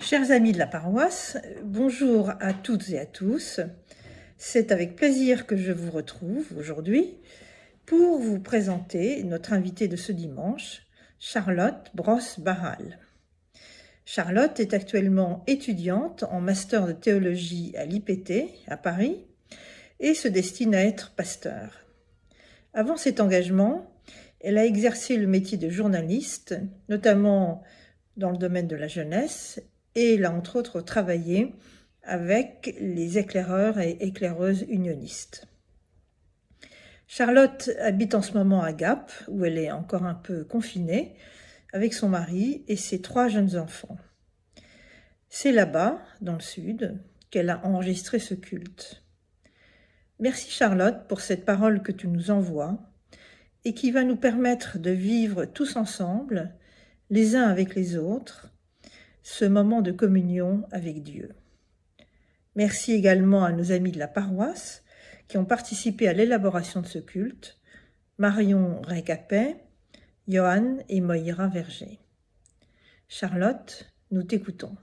Chers amis de la paroisse, bonjour à toutes et à tous. C'est avec plaisir que je vous retrouve aujourd'hui pour vous présenter notre invitée de ce dimanche, Charlotte Brosse-Barral. Charlotte est actuellement étudiante en master de théologie à l'IPT à Paris et se destine à être pasteur. Avant cet engagement, elle a exercé le métier de journaliste, notamment dans le domaine de la jeunesse, et elle a entre autres travaillé avec les éclaireurs et éclaireuses unionistes. Charlotte habite en ce moment à Gap, où elle est encore un peu confinée, avec son mari et ses 3 jeunes enfants. C'est là-bas, dans le sud, qu'elle a enregistré ce culte. Merci Charlotte pour cette parole que tu nous envoies et qui va nous permettre de vivre tous ensemble, les uns avec les autres, ce moment de communion avec Dieu. Merci également à nos amis de la paroisse qui ont participé à l'élaboration de ce culte, Marion Récapet, Johan et Moïra Verger. Charlotte, nous t'écoutons.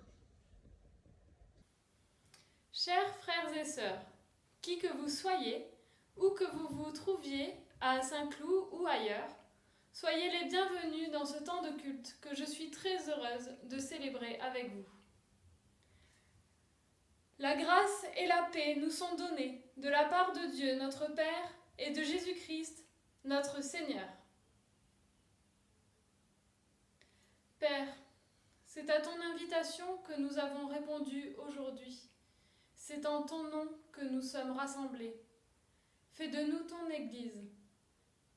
Chers frères et sœurs, qui que vous soyez, où que vous vous trouviez, à Saint-Cloud ou ailleurs, soyez les bienvenus dans ce temps de culte que je suis très heureuse de célébrer avec vous. La grâce et la paix nous sont données de la part de Dieu notre Père et de Jésus-Christ notre Seigneur. Père, c'est à ton invitation que nous avons répondu aujourd'hui. C'est en ton nom que nous sommes rassemblés. Fais de nous ton Église,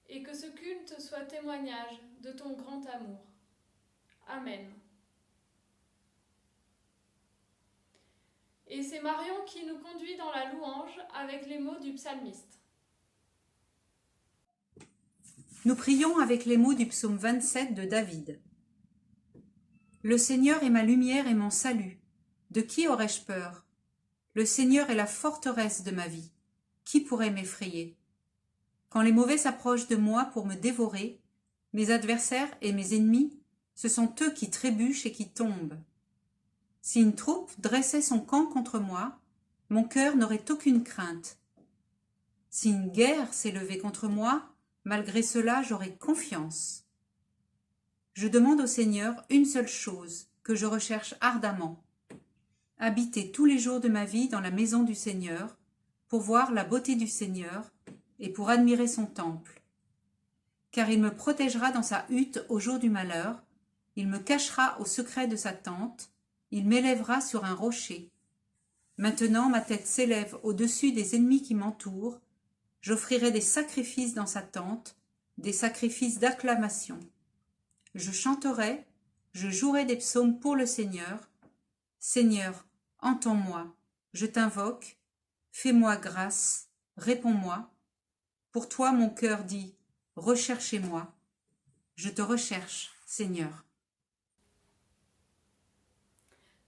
et que ce culte soit témoignage de ton grand amour. Amen. Et c'est Marion qui nous conduit dans la louange avec les mots du psalmiste. Nous prions avec les mots du psaume 27 de David. Le Seigneur est ma lumière et mon salut. De qui aurais-je peur? Le Seigneur est la forteresse de ma vie. Qui pourrait m'effrayer? Quand les mauvais s'approchent de moi pour me dévorer, mes adversaires et mes ennemis, ce sont eux qui trébuchent et qui tombent. Si une troupe dressait son camp contre moi, mon cœur n'aurait aucune crainte. Si une guerre s'élevait contre moi, malgré cela j'aurais confiance. Je demande au Seigneur une seule chose, que je recherche ardemment. Habiter tous les jours de ma vie dans la maison du Seigneur, pour voir la beauté du Seigneur et pour admirer son temple. Car il me protégera dans sa hutte au jour du malheur, il me cachera au secret de sa tente, il m'élèvera sur un rocher. Maintenant ma tête s'élève au-dessus des ennemis qui m'entourent, j'offrirai des sacrifices dans sa tente, des sacrifices d'acclamation. Je chanterai, je jouerai des psaumes pour le Seigneur. Seigneur, entends-moi, je t'invoque, fais-moi grâce, réponds-moi. Pour toi mon cœur dit, recherchez-moi. Je te recherche, Seigneur.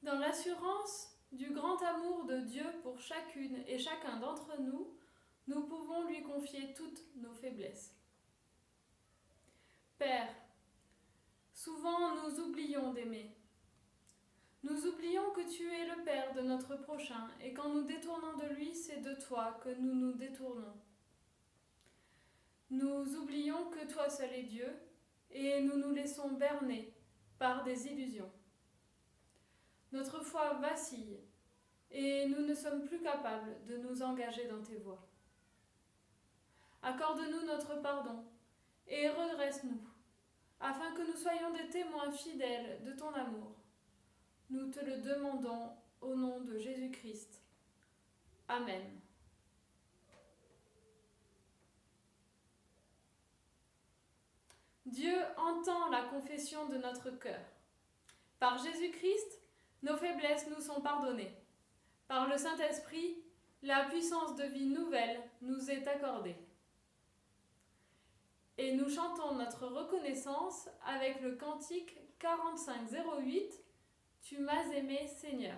Dans l'assurance du grand amour de Dieu pour chacune et chacun d'entre nous, nous pouvons lui confier toutes nos faiblesses. Père, souvent nous oublions d'aimer. Nous oublions que tu es le Père de notre prochain et qu'en nous détournant de lui, c'est de toi que nous nous détournons. Nous oublions que toi seul es Dieu et nous nous laissons berner par des illusions. Notre foi vacille et nous ne sommes plus capables de nous engager dans tes voies. Accorde-nous notre pardon et redresse-nous, afin que nous soyons des témoins fidèles de ton amour. Nous te le demandons au nom de Jésus-Christ. Amen. Dieu entend la confession de notre cœur. Par Jésus-Christ, nos faiblesses nous sont pardonnées. Par le Saint-Esprit, la puissance de vie nouvelle nous est accordée. Et nous chantons notre reconnaissance avec le cantique 4508, « Tu m'as aimé, Seigneur ».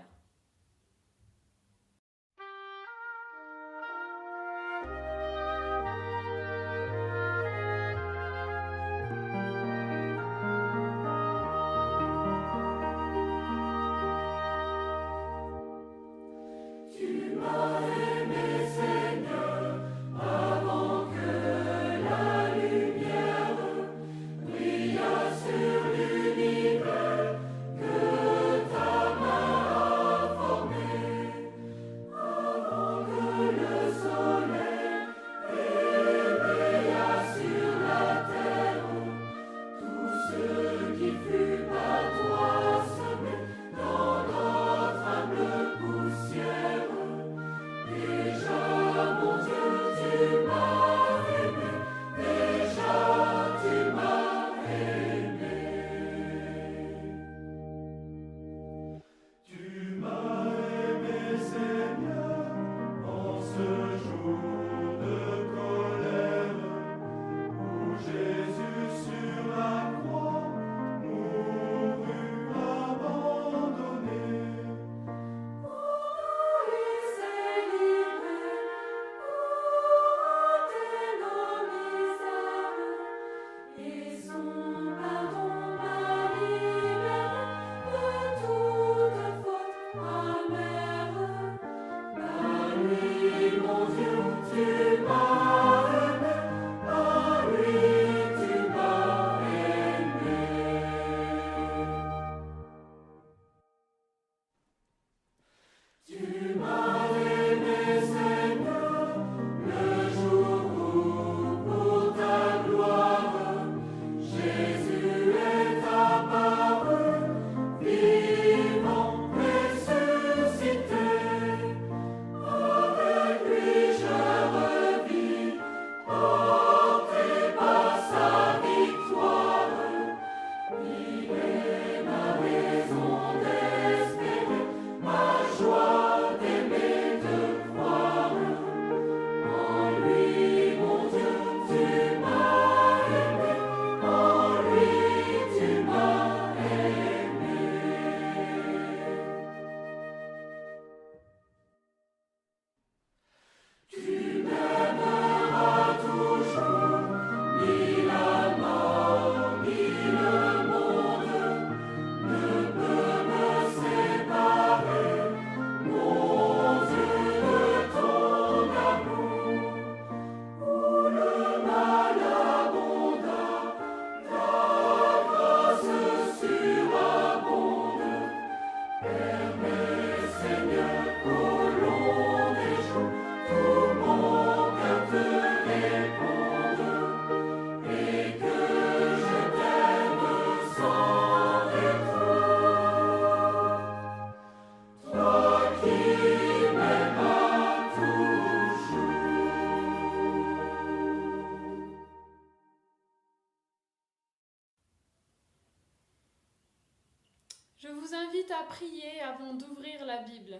Je vous invite à prier avant d'ouvrir la Bible.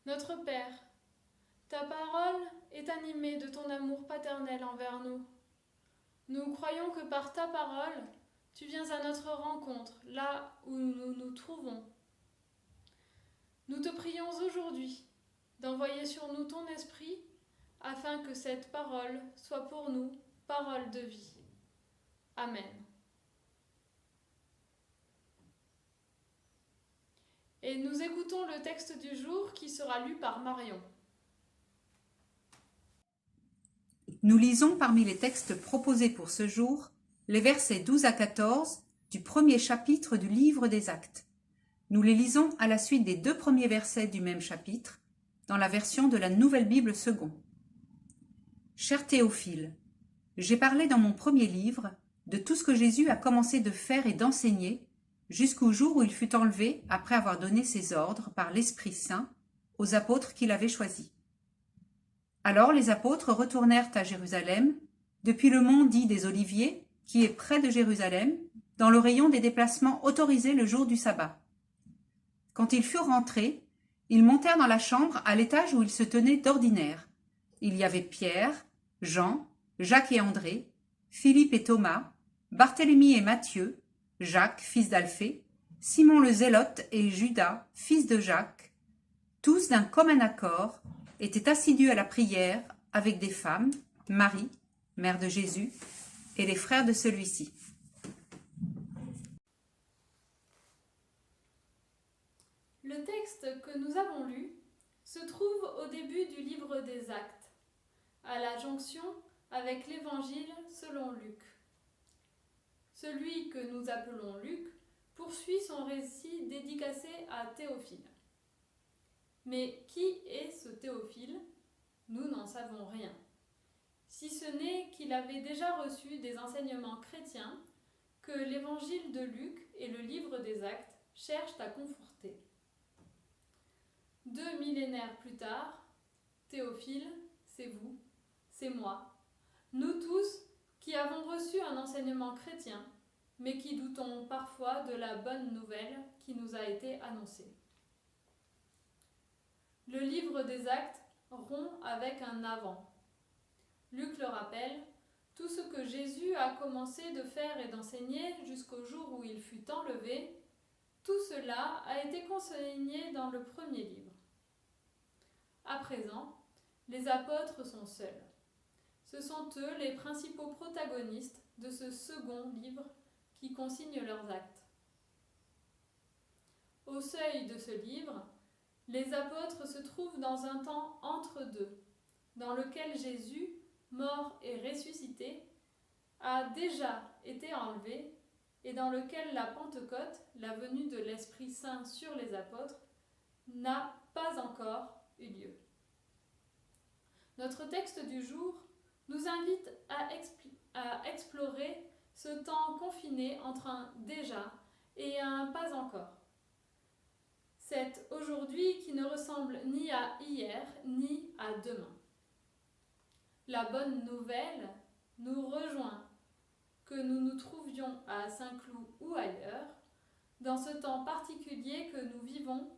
Notre Père, ta parole est animée de ton amour paternel envers nous. Nous croyons que par ta parole, tu viens à notre rencontre, là où nous nous trouvons. Nous te prions aujourd'hui d'envoyer sur nous ton esprit, afin que cette parole soit pour nous parole de vie. Amen. Et nous écoutons le texte du jour qui sera lu par Marion. Nous lisons parmi les textes proposés pour ce jour les versets 12 à 14 du premier chapitre du livre des Actes. Nous les lisons à la suite des 2 premiers versets du même chapitre, dans la version de la Nouvelle Bible Second. Cher Théophile, j'ai parlé dans mon premier livre de tout ce que Jésus a commencé de faire et d'enseigner jusqu'au jour où il fut enlevé après avoir donné ses ordres par l'Esprit Saint aux apôtres qu'il avait choisis. Alors les apôtres retournèrent à Jérusalem, depuis le mont dit des Oliviers, qui est près de Jérusalem, dans le rayon des déplacements autorisés le jour du sabbat. Quand ils furent rentrés, ils montèrent dans la chambre à l'étage où ils se tenaient d'ordinaire. Il y avait Pierre, Jean, Jacques et André, Philippe et Thomas, Barthélemy et Matthieu, Jacques, fils d'Alphée, Simon le Zélote et Judas, fils de Jacques, tous d'un commun accord, étaient assidus à la prière avec des femmes, Marie, mère de Jésus, et les frères de celui-ci. Le texte que nous avons lu se trouve au début du livre des Actes, à la jonction avec l'Évangile selon Luc. Celui que nous appelons Luc poursuit son récit dédicacé à Théophile. Mais qui est ce Théophile ? Nous n'en savons rien, si ce n'est qu'il avait déjà reçu des enseignements chrétiens que l'Évangile de Luc et le livre des Actes cherchent à conforter. 2 millénaires plus tard, Théophile, c'est vous, c'est moi, nous tous qui avons reçu un enseignement chrétien, mais qui doutons parfois de la bonne nouvelle qui nous a été annoncée. Le livre des Actes rompt avec un avant. Luc le rappelle, tout ce que Jésus a commencé de faire et d'enseigner jusqu'au jour où il fut enlevé, tout cela a été consigné dans le premier livre. À présent, les apôtres sont seuls. Ce sont eux les principaux protagonistes de ce second livre qui consigne leurs actes. Au seuil de ce livre, les apôtres se trouvent dans un temps entre deux, dans lequel Jésus, mort et ressuscité, a déjà été enlevé et dans lequel la Pentecôte, la venue de l'Esprit Saint sur les apôtres, n'a pas encore eu lieu. Notre texte du jour nous invite à explorer ce temps confiné entre un déjà et un pas encore. C'est aujourd'hui qui ne ressemble ni à hier ni à demain. La bonne nouvelle nous rejoint, que nous nous trouvions à Saint-Cloud ou ailleurs, dans ce temps particulier que nous vivons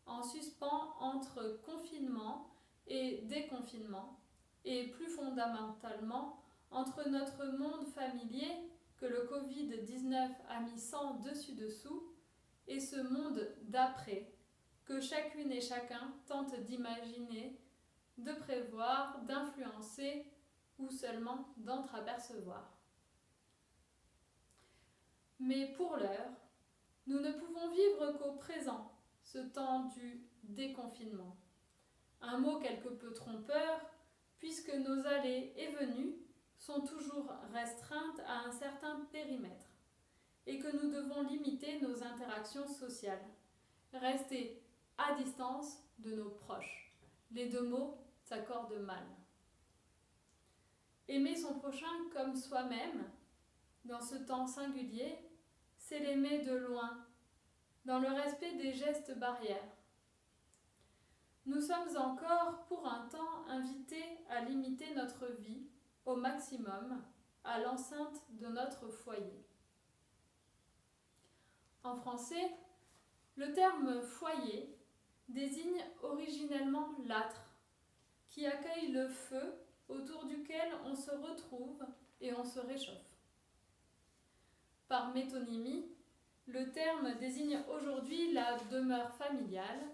en suspens entre confinement et déconfinement, et plus fondamentalement entre notre monde familier que le Covid-19 a mis sans dessus-dessous et ce monde d'après que chacune et chacun tente d'imaginer, de prévoir, d'influencer ou seulement d'entreapercevoir. Mais pour l'heure, nous ne pouvons vivre qu'au présent, ce temps du déconfinement. Un mot quelque peu trompeur, puisque nos allées et venues sont toujours restreintes à un certain périmètre et que nous devons limiter nos interactions sociales, rester à distance de nos proches. Les deux mots s'accordent mal. Aimer son prochain comme soi-même, dans ce temps singulier, c'est l'aimer de loin, dans le respect des gestes barrières. Nous sommes encore, pour un temps, invités à limiter notre vie au maximum à l'enceinte de notre foyer. En français, le terme foyer désigne originellement l'âtre, qui accueille le feu autour duquel on se retrouve et on se réchauffe. Par métonymie, le terme désigne aujourd'hui la demeure familiale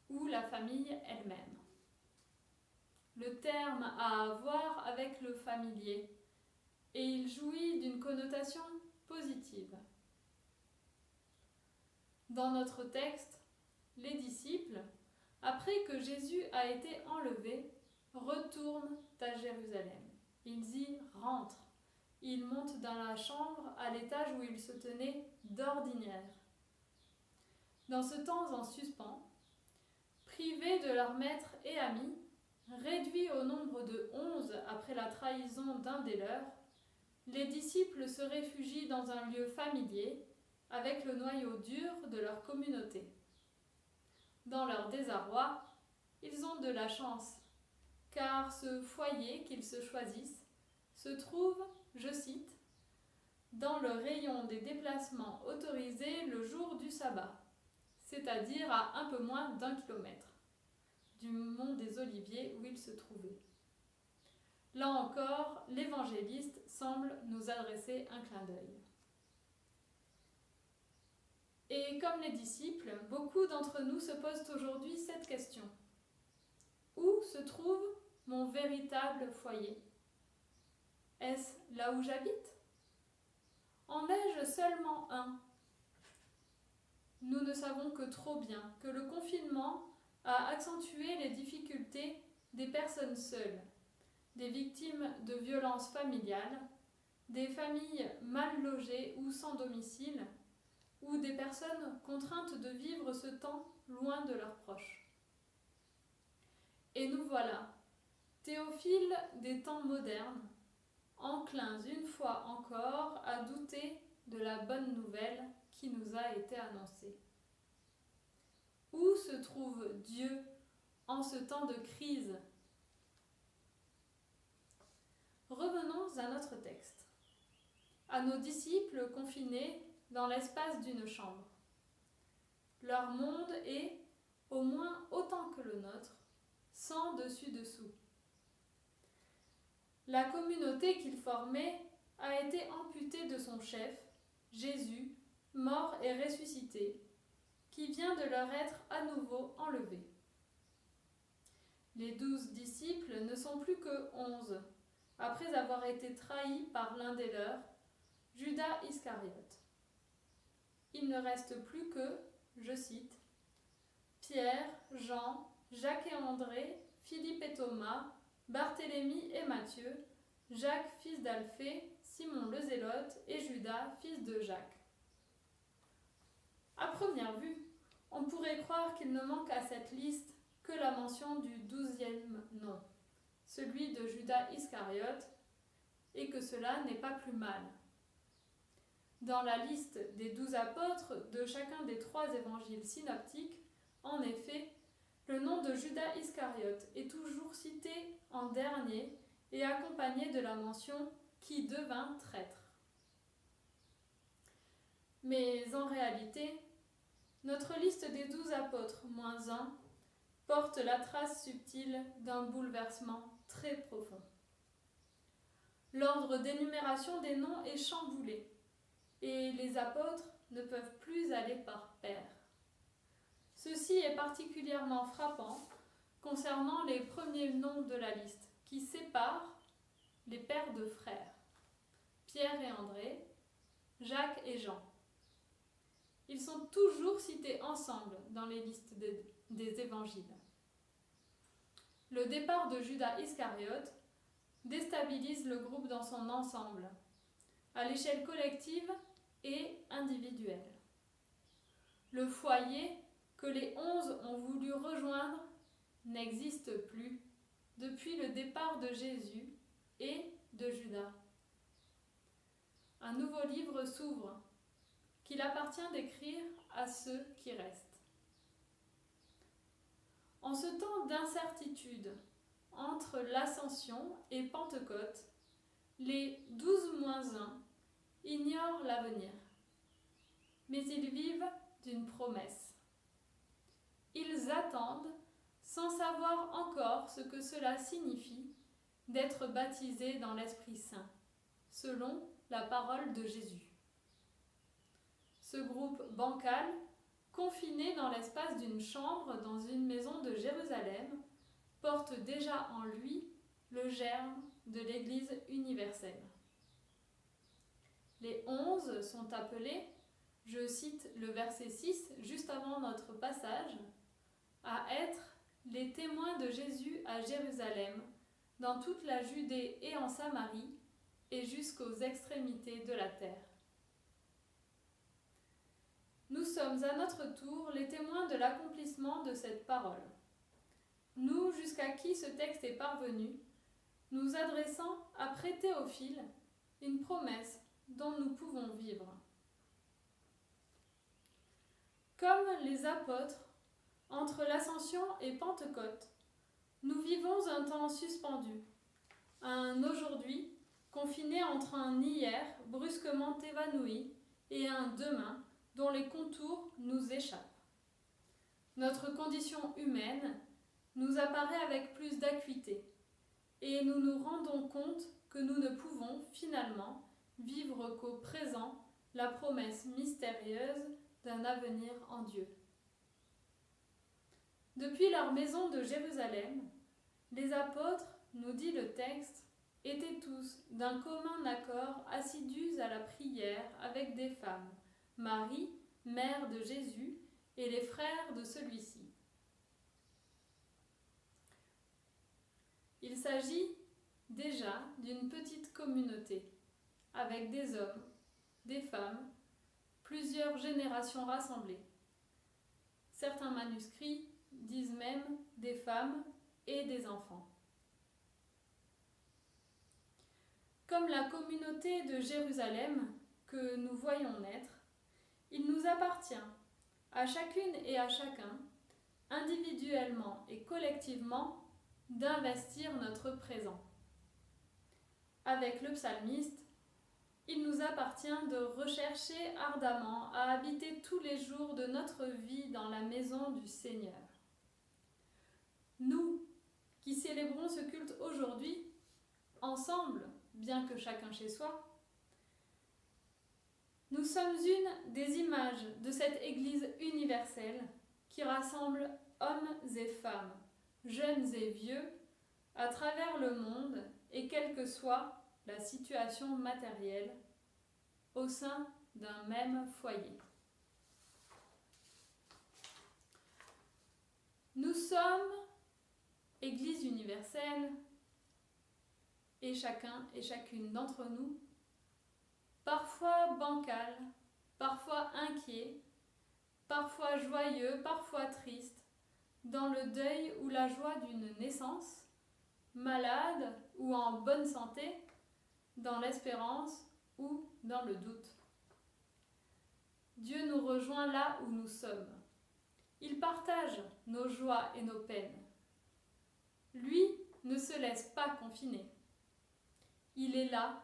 ou la famille elle-même. Le terme a à voir avec le familier et il jouit d'une connotation positive. Dans notre texte, les disciples, après que Jésus a été enlevé, retournent à Jérusalem. Ils y rentrent. Ils montent dans la chambre à l'étage où ils se tenaient d'ordinaire. Dans ce temps en suspens, privés de leurs maîtres et amis, réduits au nombre de 11 après la trahison d'un des leurs, les disciples se réfugient dans un lieu familier avec le noyau dur de leur communauté. Dans leur désarroi, ils ont de la chance, car ce foyer qu'ils se choisissent se trouve, je cite, dans le rayon des déplacements autorisés le jour du sabbat, c'est-à-dire à un peu moins d'1 kilomètre du mont des Oliviers où ils se trouvaient. Là encore, l'évangéliste semble nous adresser un clin d'œil. Et comme les disciples, beaucoup d'entre nous se posent aujourd'hui cette question. Où se trouve mon véritable foyer ? Est-ce là où j'habite ? En ai-je seulement un ? Nous ne savons que trop bien que le confinement a accentué les difficultés des personnes seules, des victimes de violences familiales, des familles mal logées ou sans domicile, ou des personnes contraintes de vivre ce temps loin de leurs proches. Et nous voilà, théophiles des temps modernes, enclins une fois encore à douter de la bonne nouvelle qui nous a été annoncée. Où se trouve Dieu en ce temps de crise ? Revenons à notre texte, à nos disciples confinés dans l'espace d'une chambre. Leur monde est, au moins autant que le nôtre, sans dessus-dessous. La communauté qu'ils formaient a été amputée de son chef, Jésus, mort et ressuscité, qui vient de leur être à nouveau enlevé. Les 12 disciples ne sont plus que 11, après avoir été trahis par l'un des leurs, Judas Iscariote. Il ne reste plus que, je cite, Pierre, Jean, Jacques et André, Philippe et Thomas, Barthélemy et Matthieu, Jacques fils d'Alphée, Simon le Zélote et Judas fils de Jacques. À première vue, on pourrait croire qu'il ne manque à cette liste que la mention du 12e nom, celui de Judas Iscariote, et que cela n'est pas plus mal. Dans la liste des 12 apôtres de chacun des 3 évangiles synoptiques, en effet, le nom de Judas Iscariote est toujours cité en dernier et accompagné de la mention « qui devint traître ». Mais en réalité, notre liste des 12 apôtres moins 1 porte la trace subtile d'un bouleversement très profond. L'ordre d'énumération des noms est chamboulé et les apôtres ne peuvent plus aller par paires. Ceci est particulièrement frappant concernant les premiers noms de la liste, qui séparent les pères de frères, Pierre et André, Jacques et Jean. Ils sont toujours cités ensemble dans les listes des évangiles. Le départ de Judas Iscariote déstabilise le groupe dans son ensemble, à l'échelle collective et individuelle. Le foyer que les 11 ont voulu rejoindre n'existe plus depuis le départ de Jésus et de Judas. Un nouveau livre s'ouvre, qu'il appartient d'écrire à ceux qui restent. En ce temps d'incertitude entre l'Ascension et Pentecôte, les 12 moins 1 ignorent l'avenir. mais ils vivent d'une promesse. Ils attendent, sans savoir encore ce que cela signifie, d'être baptisés dans l'Esprit Saint, selon la parole de Jésus. Ce groupe bancal, confiné dans l'espace d'une chambre dans une maison de Jérusalem, porte déjà en lui le germe de l'Église universelle. Les 11 sont appelés, je cite le verset 6 juste avant notre passage, à être les témoins de Jésus à Jérusalem, dans toute la Judée et en Samarie, et jusqu'aux extrémités de la terre. Nous sommes à notre tour les témoins de l'accomplissement de cette parole. Nous, jusqu'à qui ce texte est parvenu, nous adressant après Théophile une promesse dont nous pouvons vivre. Comme les apôtres, entre l'Ascension et Pentecôte, nous vivons un temps suspendu, un aujourd'hui confiné entre un hier brusquement évanoui et un demain dont les contours nous échappent. Notre condition humaine nous apparaît avec plus d'acuité et nous nous rendons compte que nous ne pouvons finalement vivre qu'au présent la promesse mystérieuse d'un avenir en Dieu. Depuis leur maison de Jérusalem, les apôtres, nous dit le texte, étaient tous d'un commun accord assidus à la prière avec des femmes, Marie, mère de Jésus, et les frères de celui-ci. Il s'agit déjà d'une petite communauté, avec des hommes, des femmes, plusieurs générations rassemblées. Certains manuscrits disent même des femmes et des enfants. Comme la communauté de Jérusalem que nous voyons naître, il nous appartient, à chacune et à chacun, individuellement et collectivement, d'investir notre présent. Avec le psalmiste, il nous appartient de rechercher ardemment à habiter tous les jours de notre vie dans la maison du Seigneur. Nous, qui célébrons ce culte aujourd'hui, ensemble, bien que chacun chez soi, nous sommes une des images de cette Église universelle qui rassemble hommes et femmes, jeunes et vieux, à travers le monde et quelle que soit la situation matérielle, au sein d'un même foyer. Nous sommes Église universelle et chacun et chacune d'entre nous, parfois bancal, parfois inquiet, parfois joyeux, parfois triste, dans le deuil ou la joie d'une naissance, malade ou en bonne santé, dans l'espérance ou dans le doute. Dieu nous rejoint là où nous sommes. Il partage nos joies et nos peines. Lui ne se laisse pas confiner. Il est là,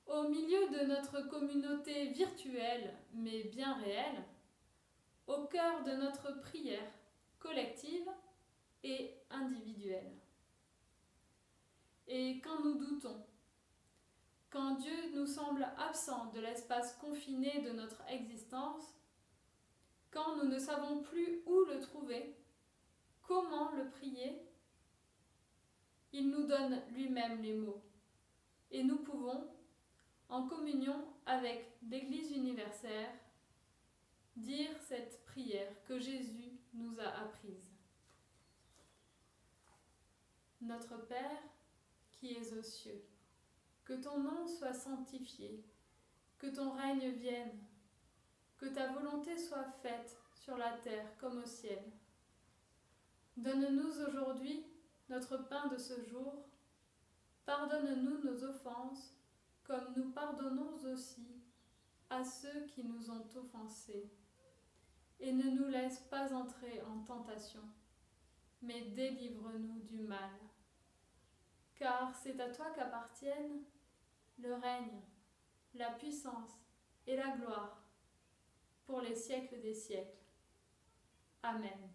au milieu de notre communauté virtuelle mais bien réelle, au cœur de notre prière collective et individuelle. Et quand nous doutons, quand Dieu nous semble absent de l'espace confiné de notre existence, quand nous ne savons plus où le trouver, comment le prier, il nous donne lui-même les mots. Et nous pouvons, en communion avec l'Église universelle, dire cette prière que Jésus nous a apprise. Notre Père, qui es aux cieux, que ton nom soit sanctifié, que ton règne vienne, que ta volonté soit faite sur la terre comme au ciel. Donne-nous aujourd'hui notre pain de ce jour. Pardonne-nous nos offenses, comme nous pardonnons aussi à ceux qui nous ont offensés. Et ne nous laisse pas entrer en tentation, mais délivre-nous du mal. Car c'est à toi qu'appartiennent le règne, la puissance et la gloire, pour les les siècles des siècles. Amen.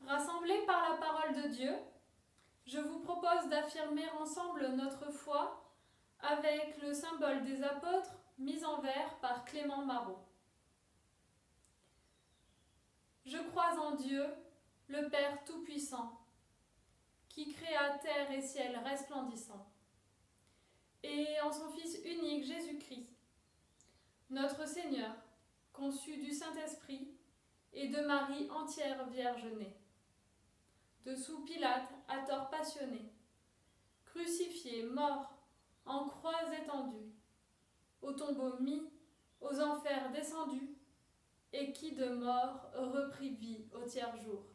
Rassemblés par la parole de Dieu, je vous propose d'affirmer ensemble notre foi avec le symbole des apôtres mis en vers par Clément Marot. Je crois en Dieu, le Père Tout-Puissant, qui créa terre et ciel resplendissants, et en son Fils unique Jésus-Christ, notre Seigneur, conçu du Saint-Esprit et de Marie entière vierge née, dessous Pilate à tort passionné, crucifié, mort, en croix étendu, au tombeau mis, aux enfers descendu, et qui de mort reprit vie au tiers jour,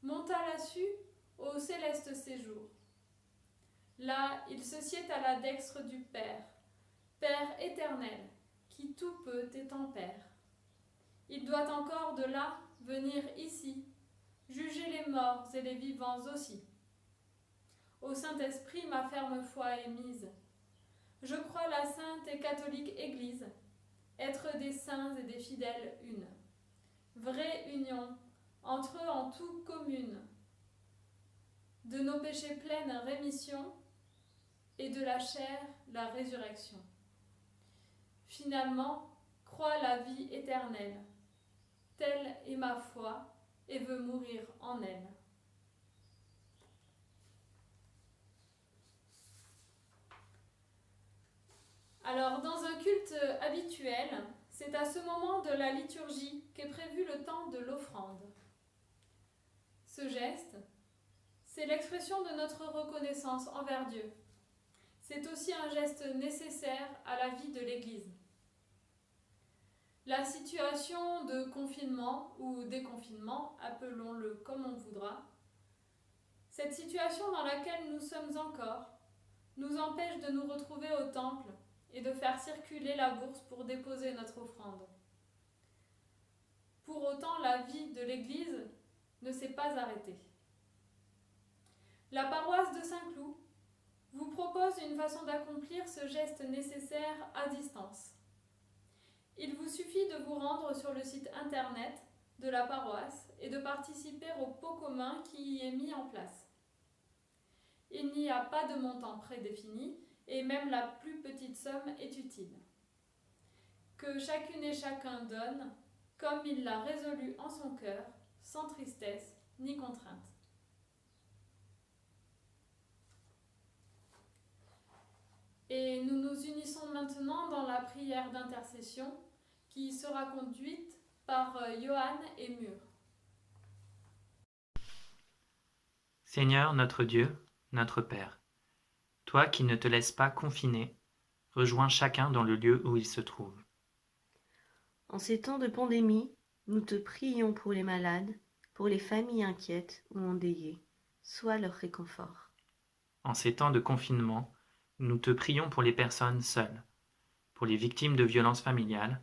monta là-dessus au céleste séjour. Là, il se sied à la dextre du Père, Père éternel, qui tout peut et tempère. Il doit encore de là venir ici, juger les morts et les vivants aussi. Au Saint-Esprit ma ferme foi est mise. Je crois la sainte et catholique Église, être des saints et des fidèles une. Vraie union, entre eux en tout commune. De nos péchés pleine rémission, et de la chair la résurrection. Finalement, crois la vie éternelle. telle est ma foi, et veut mourir en elle. Alors, dans un culte habituel, c'est à ce moment de la liturgie qu'est prévu le temps de l'offrande. Ce geste, c'est l'expression de notre reconnaissance envers Dieu. C'est aussi un geste nécessaire à la vie de l'Église. La situation de confinement ou déconfinement, appelons-le comme on voudra, cette situation dans laquelle nous sommes encore, nous empêche de nous retrouver au temple et de faire circuler la bourse pour déposer notre offrande. Pour autant, la vie de l'Église ne s'est pas arrêtée. La paroisse de Saint-Cloud vous propose une façon d'accomplir ce geste nécessaire à distance. Il vous suffit de vous rendre sur le site internet de la paroisse et de participer au pot commun qui y est mis en place. Il n'y a pas de montant prédéfini et même la plus petite somme est utile. Que chacune et chacun donne comme il l'a résolu en son cœur, sans tristesse ni contrainte. Et nous nous unissons maintenant dans la prière d'intercession qui sera conduite par Johan et Mur. Seigneur notre Dieu, notre Père, toi qui ne te laisses pas confiner, rejoins chacun dans le lieu où il se trouve. En ces temps de pandémie, nous te prions pour les malades, pour les familles inquiètes ou endeuillées. Sois leur réconfort. En ces temps de confinement, nous te prions pour les personnes seules, pour les victimes de violences familiales,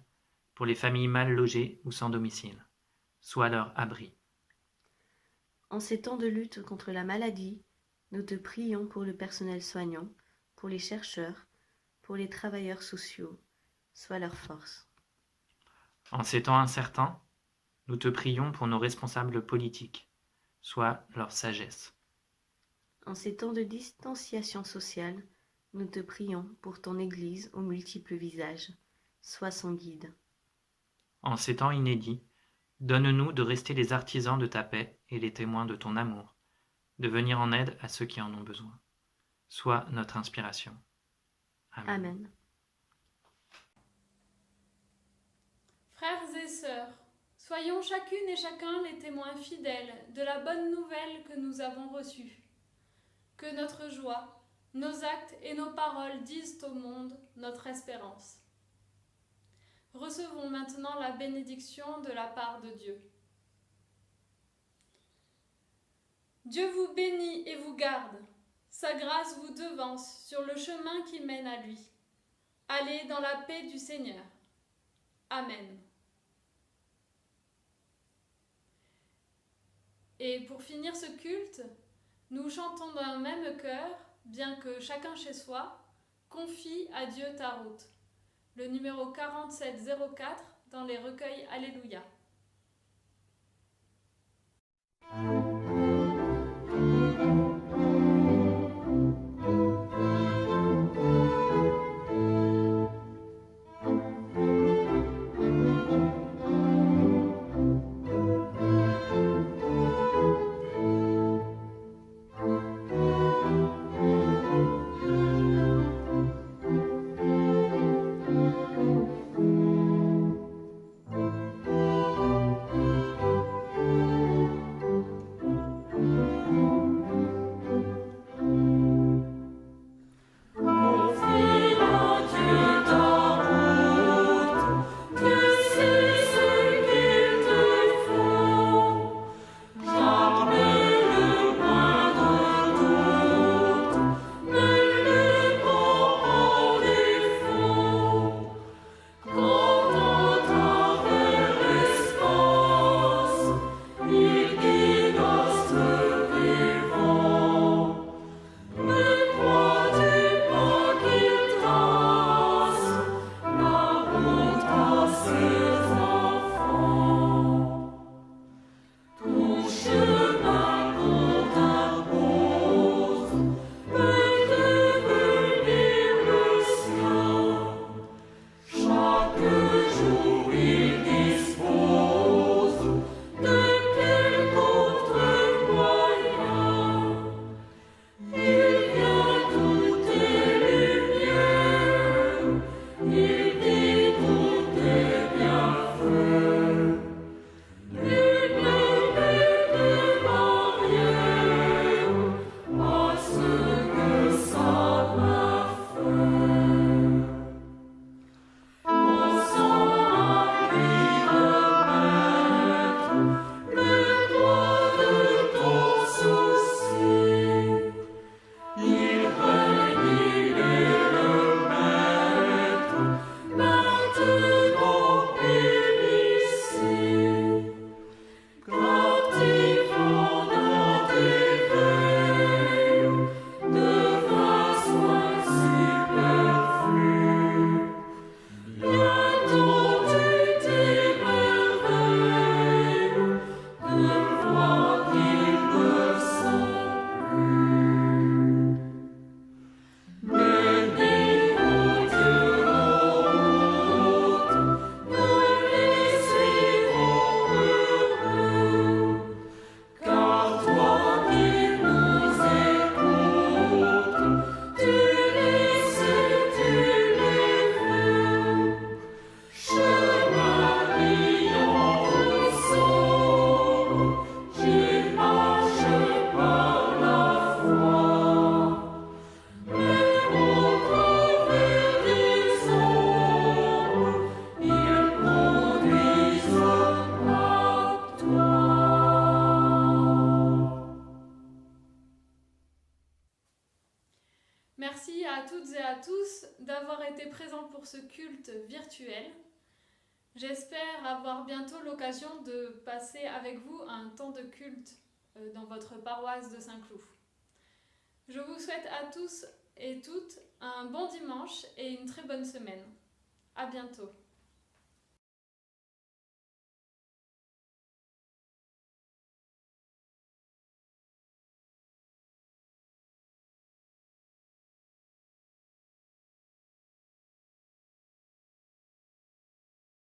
pour les familles mal logées ou sans domicile. Sois leur abri. En ces temps de lutte contre la maladie, nous te prions pour le personnel soignant, pour les chercheurs, pour les travailleurs sociaux. Sois leur force. En ces temps incertains, nous te prions pour nos responsables politiques. Sois leur sagesse. En ces temps de distanciation sociale, nous te prions pour ton Église aux multiples visages. Sois son guide. En ces temps inédits, donne-nous de rester les artisans de ta paix et les témoins de ton amour, de venir en aide à ceux qui en ont besoin. Sois notre inspiration. Amen. Amen. Frères et sœurs, soyons chacune et chacun les témoins fidèles de la bonne nouvelle que nous avons reçue. Que notre joie, nos actes et nos paroles disent au monde notre espérance. Recevons maintenant la bénédiction de la part de Dieu. Dieu vous bénit et vous garde. Sa grâce vous devance sur le chemin qui mène à lui. Allez dans la paix du Seigneur. Amen. Et pour finir ce culte, nous chantons d'un même cœur, bien que chacun chez soi, confie à Dieu ta route. Le numéro 4704 dans les recueils Alléluia. toutes et à tous d'avoir été présents pour ce culte virtuel. J'espère avoir bientôt l'occasion de passer avec vous un temps de culte dans votre paroisse de Saint-Cloud. Je vous souhaite à tous et toutes un bon dimanche et une très bonne semaine. À bientôt.